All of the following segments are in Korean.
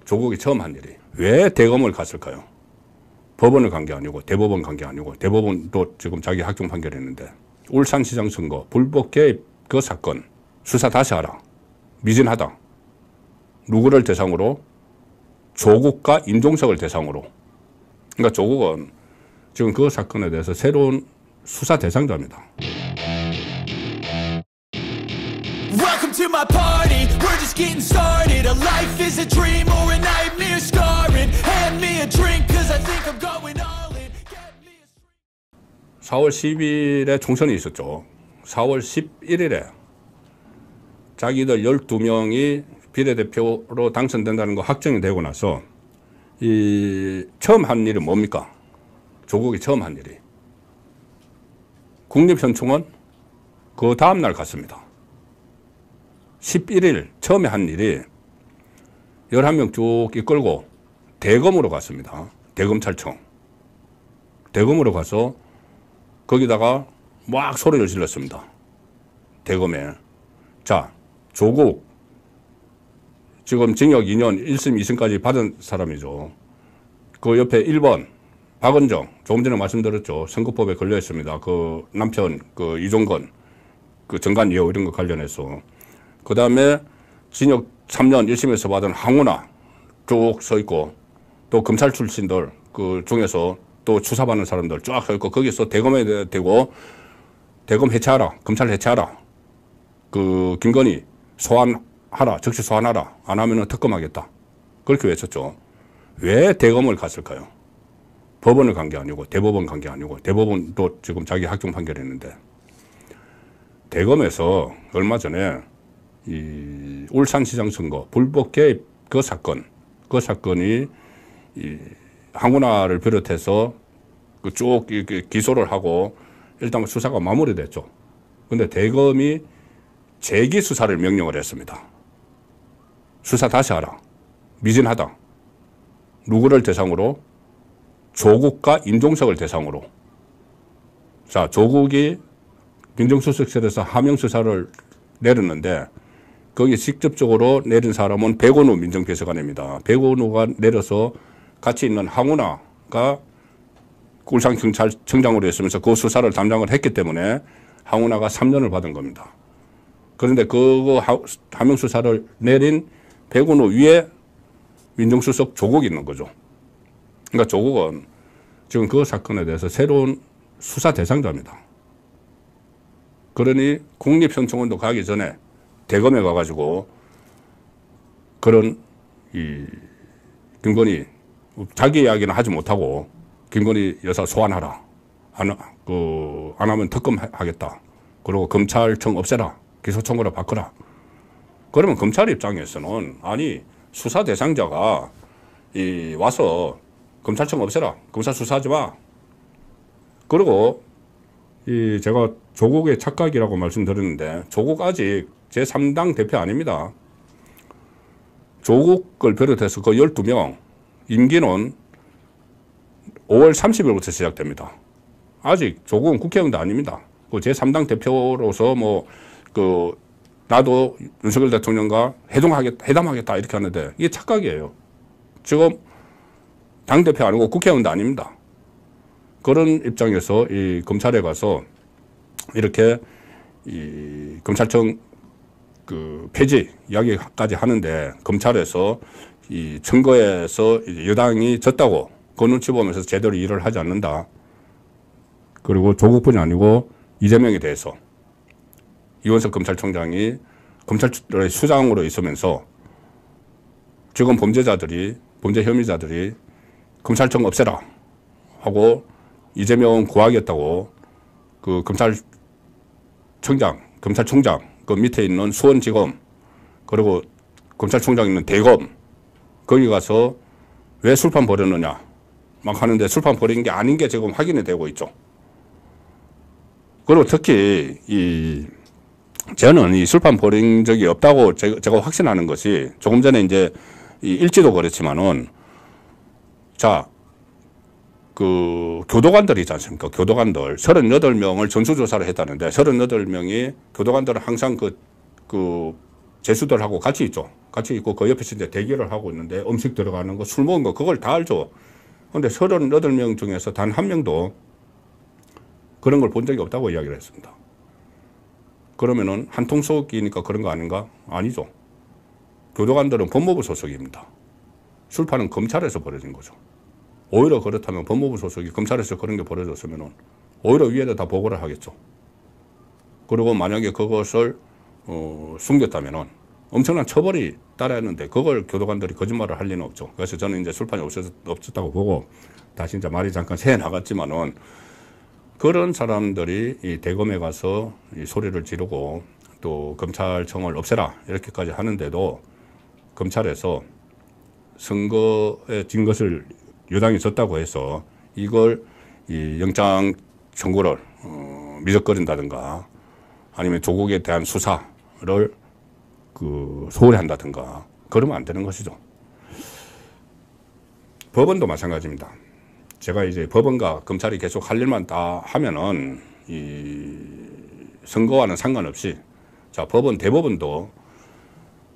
조국이 처음 한 일이 왜 대검을 갔을까요? 법원을 간 게 아니고 대법원 간 게 아니고 대법원도 지금 자기 확정 판결했는데 울산시장 선거 불법 개입 그 사건 수사 다시 하라. 미진하다. 누구를 대상으로? 조국과 임종석을 대상으로. 그러니까 조국은 지금 그 사건에 대해서 새로운 수사 대상자입니다. Welcome to my party. We're just getting started. A life is a dream or a nightmare scarring. Hand me a drink cause I think I'm going all in. 4월 10일에 총선이 있었죠. 4월 11일에 자기들 12명이 비례대표로 당선된다는 거 확정이 되고 나서 처음 한 일이 뭡니까? 조국이 처음 한 일이. 국립현충원 그 다음날 갔습니다. 11일 처음에 한 일이 11명 쭉 이끌고 대검으로 갔습니다. 대검찰청. 대검으로 가서 거기다가 막 소리를 질렀습니다. 대검에. 자, 조국 지금 징역 2년 1심 2심까지 받은 사람이죠. 그 옆에 1번 박은정 조금 전에 말씀드렸죠. 선거법에 걸려 있습니다. 그 남편 그 이종건 그 정관예우 이런 거 관련해서. 그 다음에 징역 3년 1심에서 받은 황운하 쭉 서 있고 또 검찰 출신들 그 중에서 또 수사받는 사람들 쫙 서 있고 거기서 대검에 대고 대검 해체하라. 검찰 해체하라. 그 김건희 소환하라. 즉시 소환하라. 안 하면은 특검하겠다. 그렇게 외쳤죠. 왜 대검을 갔을까요? 법원을 간 게 아니고 대법원 간 게 아니고 대법원도 지금 자기 확정 판결했는데 대검에서 얼마 전에 이 울산시장 선거 불법 개입 그 사건이 이 황운하를 비롯해서 그 쭉 기소를 하고 일단 수사가 마무리됐죠. 근데 대검이 재기 수사를 명령을 했습니다. 수사 다시 하라. 미진하다. 누구를 대상으로? 조국과 임종석을 대상으로. 자, 조국이 민정수석실에서 하명 수사를 내렸는데 거기 직접적으로 내린 사람은 백원우 민정비서관입니다. 백원우가 내려서 같이 있는 황운하가 울산경찰청장으로 있으면서 그 수사를 담당을 했기 때문에 황운하가 3년을 받은 겁니다. 그런데 그 하명 수사를 내린 백운우 위에 민정수석 조국이 있는 거죠. 그러니까 조국은 지금 그 사건에 대해서 새로운 수사 대상자입니다. 그러니 국립현충원도 가기 전에 대검에 가가지고 그런 김건희 자기 이야기는 하지 못하고 김건희 여사 소환하라. 안 하면 특검하겠다. 그리고 검찰청 없애라. 기소청으로 바꿔라. 그러면 검찰 입장에서는 아니 수사 대상자가 와서 검찰청 없애라. 검사 수사하지 마. 그리고 제가 조국의 착각이라고 말씀드렸는데 조국 아직 제3당 대표 아닙니다. 조국을 비롯해서 그 12명 임기는 5월 30일부터 시작됩니다. 아직 조국은 국회의원도 아닙니다. 그 제3당 대표로서 나도 윤석열 대통령과 회담하겠다 이렇게 하는데 이게 착각이에요. 지금 당대표 아니고 국회의원도 아닙니다. 그런 입장에서 이 검찰에 가서 이렇게 이 검찰청 그 폐지 이야기까지 하는데 검찰에서 이 선거에서 여당이 졌다고 그 눈치 보면서 제대로 일을 하지 않는다. 그리고 조국뿐이 아니고 이재명에 대해서 이원석 검찰총장이 검찰의 수장으로 있으면서 지금 범죄 혐의자들이 검찰청 없애라 하고 이재명 구하겠다고 그 검찰총장 그 밑에 있는 수원지검 그리고 검찰총장 있는 대검 거기 가서 왜 술판 벌였느냐 막 하는데 술판 벌인 게 아닌 게 지금 확인이 되고 있죠. 그리고 특히 저는 이 술판 벌인 적이 없다고 제가 확신하는 것이 조금 전에 이제 일지도 그렇지만은 자, 그 교도관들이 있지 않습니까? 교도관들 38명을 전수조사를 했다는데 38명이 교도관들은 항상 그 재수들하고 같이 있죠. 같이 있고 그 옆에서 이제 대기를 하고 있는데 음식 들어가는 거, 술 먹은 거 그걸 다 알죠. 근데 38명 중에서 단 한 명도 그런 걸 본 적이 없다고 이야기를 했습니다. 그러면은 한통 속이니까 그런 거 아닌가? 아니죠. 교도관들은 법무부 소속입니다. 술판은 검찰에서 벌어진 거죠. 오히려 그렇다면 법무부 소속이 검찰에서 그런 게 벌어졌으면은 오히려 위에다 다 보고를 하겠죠. 그리고 만약에 그것을 숨겼다면은 엄청난 처벌이 따라야 했는데 그걸 교도관들이 거짓말을 할 리는 없죠. 그래서 저는 이제 술판이 없었다고 보고 다시 이제 말이 잠깐 새 나갔지만은 그런 사람들이 이 대검에 가서 이 소리를 지르고 또 검찰청을 없애라 이렇게까지 하는데도 검찰에서 선거에 진 것을 여당이 졌다고 해서 이걸 이 영장 청구를 미적거린다든가 아니면 조국에 대한 수사를 소홀히 한다든가 그러면 안 되는 것이죠. 법원도 마찬가지입니다. 제가 이제 법원과 검찰이 계속 할 일만 다 하면은 이 선거와는 상관없이 자, 법원, 대법원도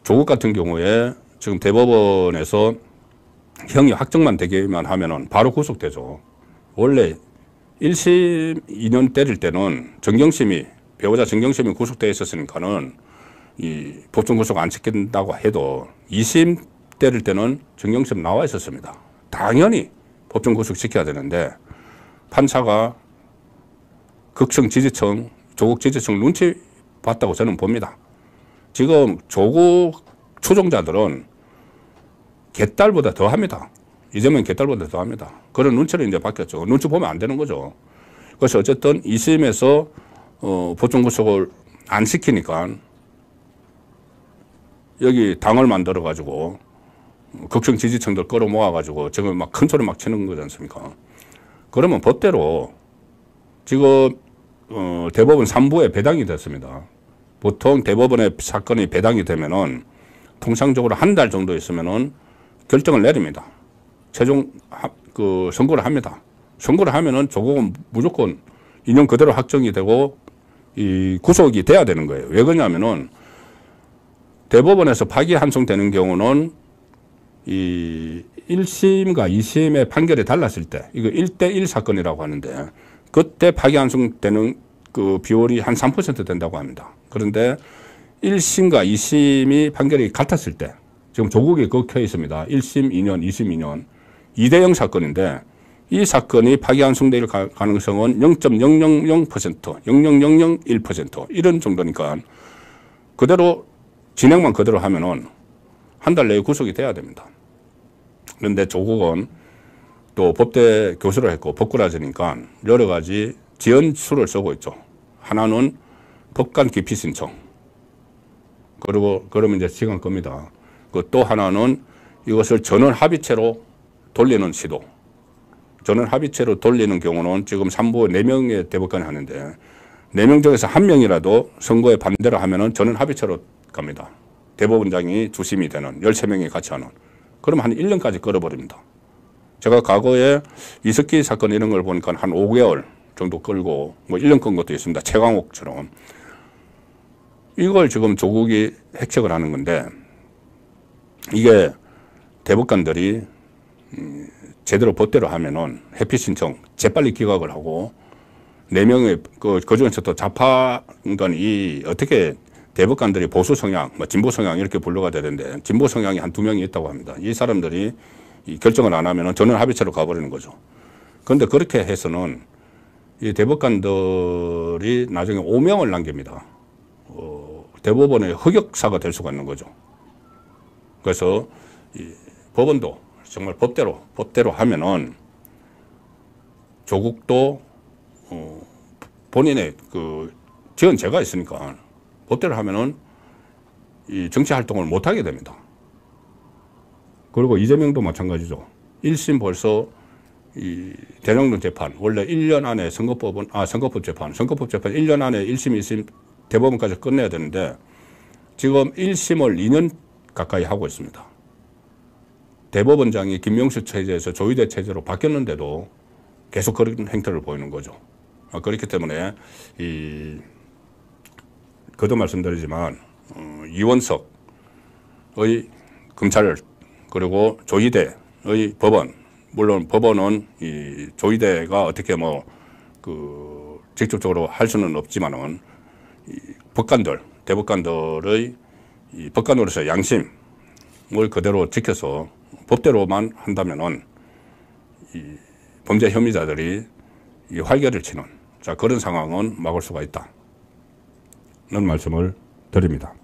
조국 같은 경우에 지금 대법원에서 형이 확정만 되기만 하면은 바로 구속되죠. 원래 1심 2년 때릴 때는 배우자 정경심이 구속되어 있었으니까는 이 법정 구속 안 시킨다고 해도 2심 때릴 때는 정경심 나와 있었습니다. 당연히 법정 구속 시켜야 되는데 판사가 극성 지지층, 조국 지지층 눈치 봤다고 저는 봅니다. 지금 조국 추종자들은 개딸보다 더 합니다. 이재명 개딸보다 더 합니다. 그런 눈치를 이제 바뀌었죠. 눈치 보면 안 되는 거죠. 그래서 어쨌든 2심에서 법정 구속을 안 시키니까 여기 당을 만들어 가지고 극성 지지층들 끌어모아 가지고 지금 막 큰 소리 막 치는 거지 않습니까? 그러면 법대로 지금 대법원 3부에 배당이 됐습니다. 보통 대법원의 사건이 배당이 되면은 통상적으로 한 달 정도 있으면은 결정을 내립니다. 최종 선고를 합니다. 선고를 하면은 조국은 무조건 인용 그대로 확정이 되고 이 구속이 돼야 되는 거예요. 왜 그러냐면은 대법원에서 파기환송되는 경우는 이 1심과 2심의 판결이 달랐을 때 이거 1대1 사건이라고 하는데 그때 파기환송되는 그 비율이 한 3% 된다고 합니다. 그런데 1심과 2심이 판결이 같았을 때 지금 조국이 거쳐 있습니다. 1심 2년, 2심 2년 2대0 사건인데 이 사건이 파기환송될 가능성은 0.000%, 0.0001% 이런 정도니까 그대로 진행만 그대로 하면은 한 달 내에 구속이 돼야 됩니다. 그런데 조국은 또 법대 교수를 했고 법꾸라지니까 여러 가지 지연수를 쓰고 있죠. 하나는 법관 기피 신청. 그리고 그러면 이제 시간 겁니다. 또 하나는 이것을 전원 합의체로 돌리는 시도. 전원 합의체로 돌리는 경우는 지금 3부 4명의 대법관이 하는데 4명 중에서 1명이라도 선거에 반대를 하면은 전원 합의체로 갑니다. 대법원장이 주심이 되는 13명이 같이 하는. 그럼 한 1년까지 끌어버립니다. 제가 과거에 이석기 사건 이런 걸 보니까 한 5개월 정도 끌고 뭐 1년 끈 것도 있습니다. 최강욱처럼. 이걸 지금 조국이 핵책을 하는 건데 이게 대법관들이 제대로 법대로 하면은 회피 신청 재빨리 기각을 하고 4명의 그중에서도 좌파인간이 어떻게 대법관들이 보수 성향, 뭐 진보 성향 이렇게 분류가 되는데 진보 성향이 한 2명이 있다고 합니다. 이 사람들이 이 결정을 안 하면은 전원 합의체로 가버리는 거죠. 그런데 그렇게 해서는 이 대법관들이 나중에 오명을 남깁니다. 대법원의 흑역사가 될 수가 있는 거죠. 그래서 이 법원도 정말 법대로 하면은 조국도 본인의 그 지원제가 있으니까 법대로 하면은 이 정치 활동을 못 하게 됩니다. 그리고 이재명도 마찬가지죠. 1심 벌써 이 대장동 재판 원래 1년 안에 선거법 재판 1년 안에 1심, 2심 대법원까지 끝내야 되는데 지금 1심을 2년 가까이 하고 있습니다. 대법원장이 김명수 체제에서 조희대 체제로 바뀌었는데도 계속 그런 행태를 보이는 거죠. 그렇기 때문에 거듭 말씀드리지만 이원석의 검찰 그리고 조희대의 법원, 물론 법원은 이 조희대가 어떻게 뭐 직접적으로 할 수는 없지만은 이 법관들, 대법관들의 이 법관으로서 양심을 그대로 지켜서 법대로만 한다면은 이 범죄 혐의자들이 이 활개를 치는 자 그런 상황은 막을 수가 있다는 말씀을 드립니다.